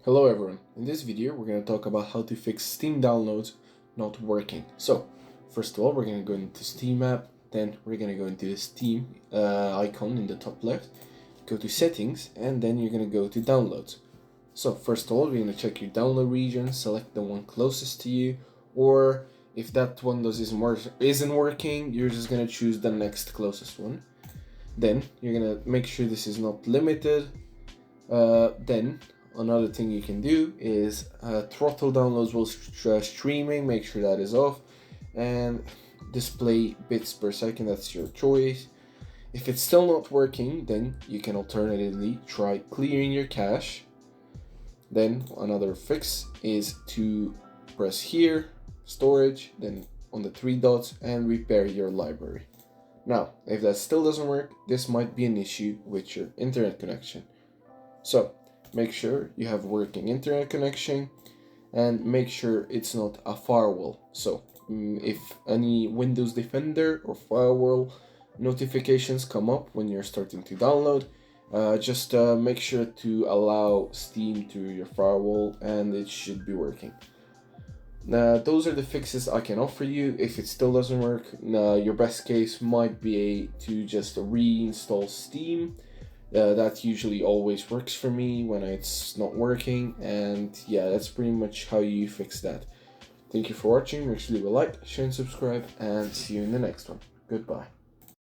Hello everyone, in this video we're going to talk about how to fix Steam downloads not working. So, first of all we're going to go into Steam app, then we're going to go into the Steam icon in the top left, go to settings, and then you're going to go to downloads. So first of all we're going to check your download region, select the one closest to you, or if that one isn't working, you're just going to choose the next closest one. Then you're going to make sure this is not limited. Then another thing you can do is throttle downloads while streaming, make sure that is off, and display bits per second, that's your choice. If it's still not working, then you can alternatively try clearing your cache. Then another fix is to press here, storage, then on the three dots, and repair your library. Now, if that still doesn't work, this might be an issue with your internet connection. So, make sure you have working internet connection and make sure it's not a firewall. So, if any Windows Defender or firewall notifications come up when you're starting to download, just make sure to allow Steam to your firewall and it should be working. Those are the fixes I can offer you. If it still doesn't work, your best case might be to just reinstall Steam. That usually always works for me when it's not working, and yeah, that's pretty much how you fix that. Thank you for watching. Make sure to leave a like, share and subscribe, and see you in the next one. Goodbye.